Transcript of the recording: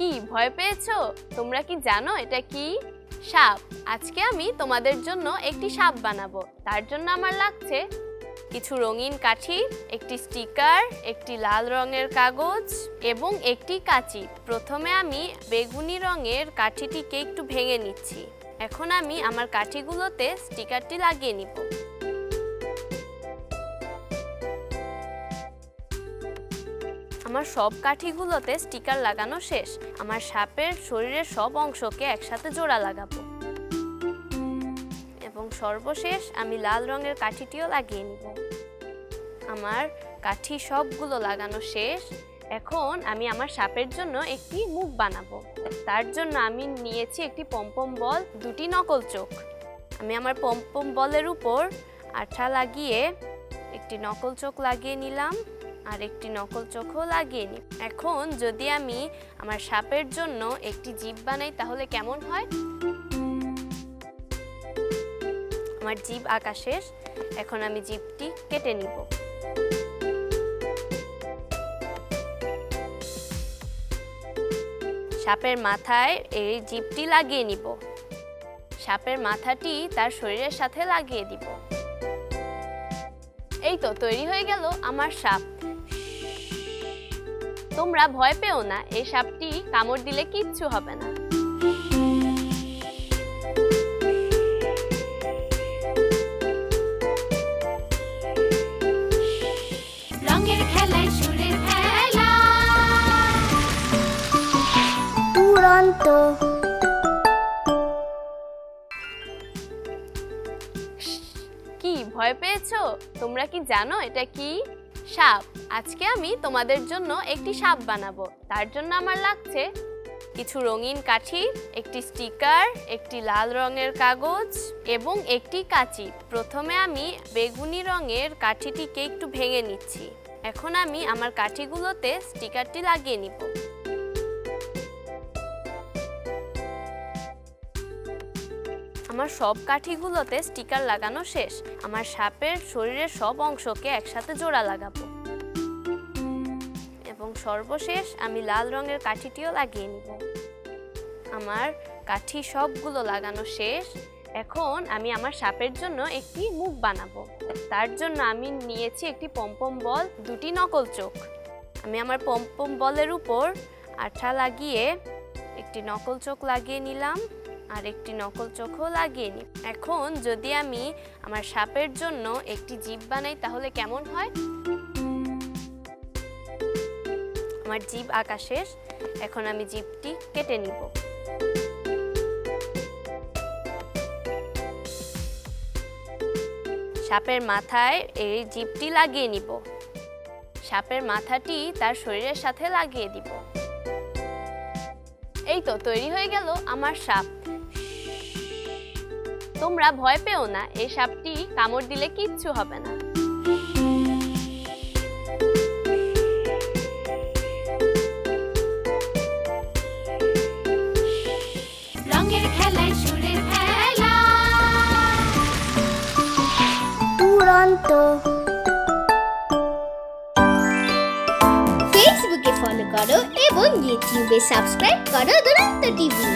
কি ভয় পেয়েছো? তোমরা কি জানো এটা কি? সাপ। আজকে আমি তোমাদের জন্য একটি সাপ বানাবো। তার জন্য আমার লাগছে কিছু রঙিন কাঠি, একটি স্টিকার, একটি লাল রঙের কাগজ এবং একটি কাঁচি। প্রথমে আমি বেগুনি রঙের কাঠিটিকে একটু ভেঙে নিচ্ছি। এখন আমি আমার কাঠিগুলোতে স্টিকারটি লাগিয়ে নিব। আমার সব কাঠিগুলোতে স্টিকার লাগানো শেষ। আমার সাপের শরীরের সব অংশকে একসাথে জোড়া লাগাবো এবং সর্বশেষ আমি লাল রঙের কাঠিটিও লাগিয়ে নিব। আমার কাঠি সবগুলো লাগানো শেষ। এখন আমি আমার সাপের জন্য একটি মুখ বানাবো। তার জন্য আমি নিয়েছি একটি পমপম বল, দুটি নকল চোখ। আমি আমার পমপম বলের উপর আঠা লাগিয়ে একটি নকল চোখ লাগিয়ে নিলাম আর একটি নকল চোখও লাগিয়ে নিই। এখন যদি আমি আমার সাপের জন্য একটি জিভ বানাই তাহলে কেমন হয়? আমার জিভ আঁকা শেষ। এখন আমি জিভটি কেটে নিব। সাপের মাথায় এই জিভটি লাগিয়ে নিব। সাপের মাথাটি তার শরীরের সাথে লাগিয়ে দিব। এই তো তৈরি হয়ে গেল আমার সাপ। তোমরা ভয় পেও না, এই সাপটি কামড় দিলে কিচ্ছু হবে না। রঙের খেলায় সুরের খেলা, দুরন্ত। কি ভয় পেয়েছো? তোমরা কি জানো এটা কি? সাপ। আজকে আমি তোমাদের জন্য একটি সাপ বানাবো। তার জন্য আমার লাগছে কিছু রঙিন কাঠি, একটি স্টিকার, একটি লাল রঙের কাগজ এবং একটি কাঁচি। প্রথমে আমি বেগুনি রঙের কাঠিটিকে একটু ভেঙে নিচ্ছি। এখন আমি আমার কাঠিগুলোতে স্টিকারটি লাগিয়ে নিব। আমার সব কাঠিগুলোতে স্টিকার লাগানো শেষ। আমার সাপের শরীরের সব অংশকে একসাথে জোড়া লাগাবো এবং সর্বশেষ আমি লাল রঙের কাঠিটিও লাগিয়ে নিব। আমার কাঠি সবগুলো লাগানো শেষ। এখন আমি আমার সাপের জন্য একটি মুখ বানাবো। তার জন্য আমি নিয়েছি একটি পমপম বল, দুটি নকল চোখ। আমি আমার পমপম বলের উপর আঠা লাগিয়ে একটি নকল চোখ লাগিয়ে নিলাম আর একটি নকল চোখও লাগিয়ে নিই। এখন যদি আমি আমার সাপের জন্য একটি জিভ বানাই তাহলে কেমন হয়? আমার জিভ আঁকা শেষ। এখন আমি জিভটি কেটে নিব। সাপের মাথায় এই জিভটি লাগিয়ে নিব। সাপের মাথাটি তার শরীরের সাথে লাগিয়ে দিব। এই তো তৈরি হয়ে গেল আমার সাপ। তোমরা ভয় পেও না, এই সাপটি কামড় দিলে কিচ্ছু হবে না। রঙের খেলায় সুরের খেলা, দুরন্ত। ফেসবুকে ফলো করো এবং ইউটিউবে সাবস্ক্রাইব করো দুরন্ত টিভি।